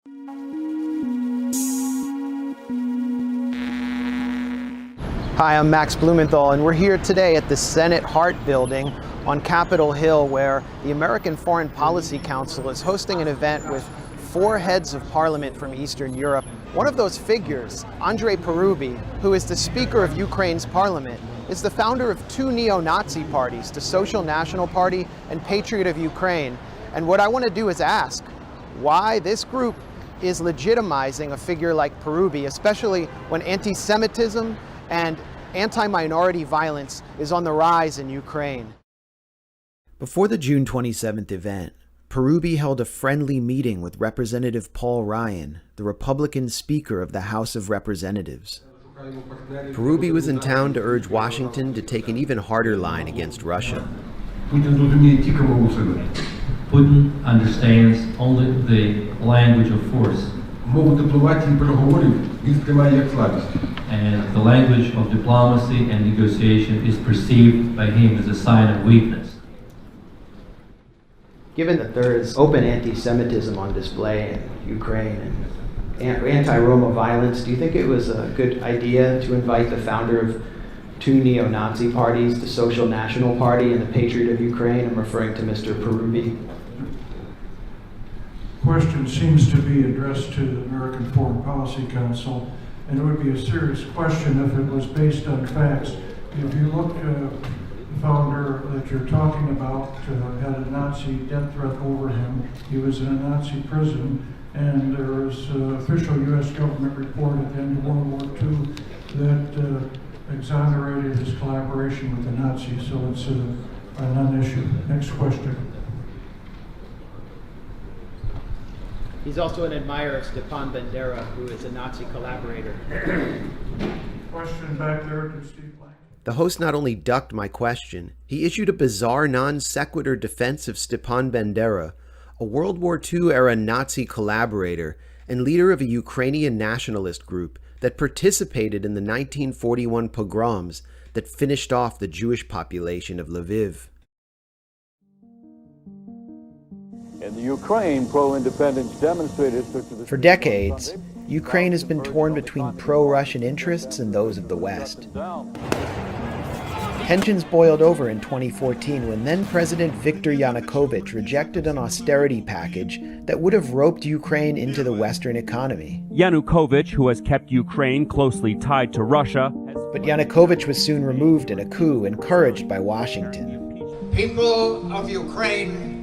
Hi, I'm Max Blumenthal, and we're here today at the Senate Hart Building on Capitol Hill, where the American Foreign Policy Council is hosting an event with 4 heads of parliament from Eastern Europe. One of those figures, Andrija Parubija, who is the Speaker of Ukraine's parliament, is the founder of 2 neo-Nazi parties, the Social National Party and Patriot of Ukraine. And what I want to do is ask why this group is legitimizing a figure like Parubija, especially when anti-Semitism and anti-minority violence is on the rise in Ukraine. Before the June 27th event, Parubija held a friendly meeting with Representative Paul Ryan, the Republican Speaker of the House of Representatives. Parubija was in town to urge Washington to take an even harder line against Russia. Putin understands only the language of force. And the language of diplomacy and negotiation is perceived by him as a sign of weakness. Given that there is open anti-Semitism on display in Ukraine and anti-Roma violence, do you think it was a good idea to invite the founder of 2 neo-Nazi parties, the Social National Party and the Patriot of Ukraine? I'm referring to Mr. Parubija. The question seems to be addressed to the American Foreign Policy Council, and it would be a serious question if it was based on facts. If you look, the founder that you're talking about had a Nazi death threat over him. He was in a Nazi prison, and there was an official U.S. government report at the end of World War II that exonerated his collaboration with the Nazis, so it's a non-issue. Next question. He's also an admirer of Stepan Bandera, who is a Nazi collaborator. Question back there to Steve Blank. The host not only ducked my question, he issued a bizarre non sequitur defense of Stepan Bandera, a World War II-era Nazi collaborator and leader of a Ukrainian nationalist group that participated in the 1941 pogroms that finished off the Jewish population of Lviv. In the Ukraine, pro-independence demonstrators took to the For decades, Ukraine has been torn between pro-Russian interests and those of the West. Tensions boiled over in 2014 when then-President Viktor Yanukovych rejected an austerity package that would have roped Ukraine into the Western economy. Yanukovych, who has kept Ukraine closely tied to Russia, But Yanukovych was soon removed in a coup encouraged by Washington. People of Ukraine,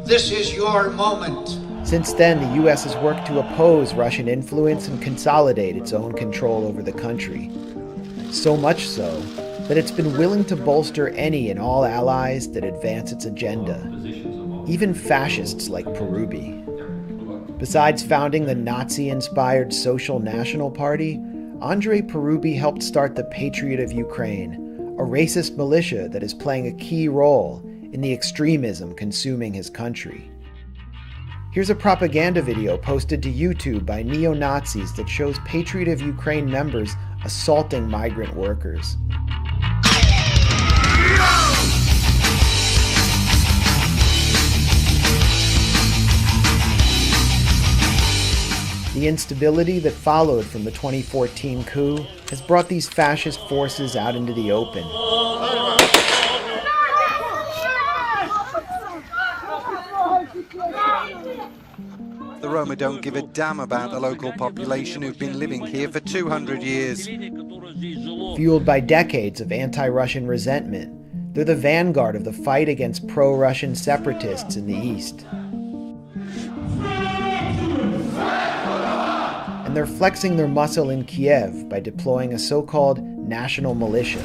this is your moment. Since then, the U.S. has worked to oppose Russian influence and consolidate its own control over the country. So much so that it's been willing to bolster any and all allies that advance its agenda, even fascists like Parubija. Besides founding the Nazi-inspired Social National Party, Andrija Parubija helped start the Patriot of Ukraine, a racist militia that is playing a key role in the extremism consuming his country. Here's a propaganda video posted to YouTube by neo-Nazis that shows Patriot of Ukraine members assaulting migrant workers. The instability that followed from the 2014 coup has brought these fascist forces out into the open. The Roma don't give a damn about the local population who've been living here for 200 years. Fueled by decades of anti-Russian resentment, they're the vanguard of the fight against pro-Russian separatists in the East. And they're flexing their muscle in Kiev by deploying a so-called national militia.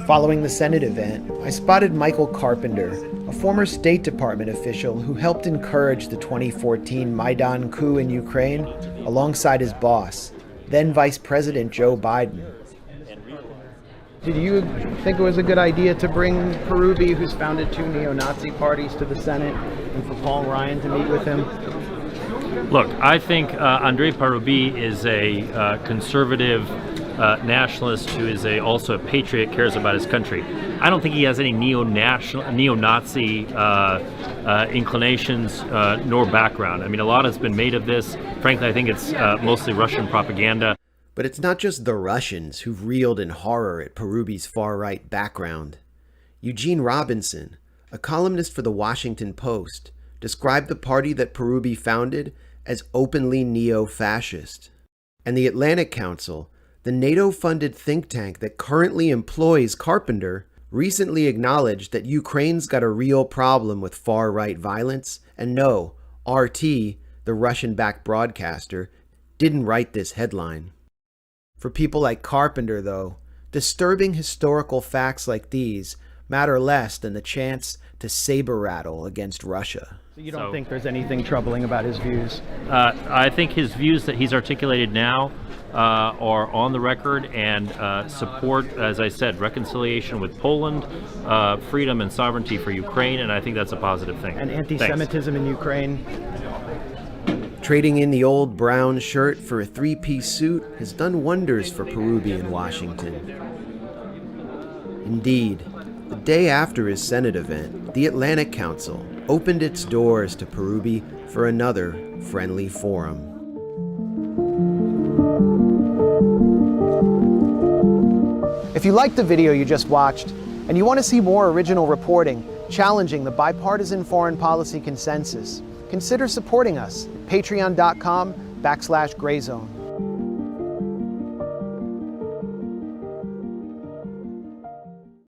Following the Senate event, I spotted Michael Carpenter, a former State Department official who helped encourage the 2014 Maidan coup in Ukraine alongside his boss, then Vice President Joe Biden. Did you think it was a good idea to bring Parubija, who's founded 2 neo-Nazi parties, to the Senate, and for Paul Ryan to meet with him? Look, I think Andrija Parubija is a conservative nationalist who is also a patriot, cares about his country. I don't think he has any neo-Nazi inclinations nor background. I mean, a lot has been made of this. Frankly, I think it's mostly Russian propaganda. But it's not just the Russians who've reeled in horror at Parubi's far-right background. Eugene Robinson, a columnist for the Washington Post, described the party that Parubi founded as openly neo-fascist. And the Atlantic Council, the NATO-funded think tank that currently employs Carpenter, recently acknowledged that Ukraine's got a real problem with far-right violence, and no, RT, the Russian-backed broadcaster, didn't write this headline. For people like Carpenter, though, disturbing historical facts like these matter less than the chance to saber-rattle against Russia. So you don't think there's anything troubling about his views? I think his views that he's articulated now are on the record and support, as I said, reconciliation with Poland, freedom and sovereignty for Ukraine, and I think that's a positive thing. And anti-Semitism in Ukraine? Trading in the old brown shirt for a three-piece suit has done wonders for Parubi in Washington. Indeed, the day after his Senate event, the Atlantic Council opened its doors to Parubi for another friendly forum. If you liked the video you just watched, and you want to see more original reporting challenging the bipartisan foreign policy consensus, consider supporting us at patreon.com/Grayzone.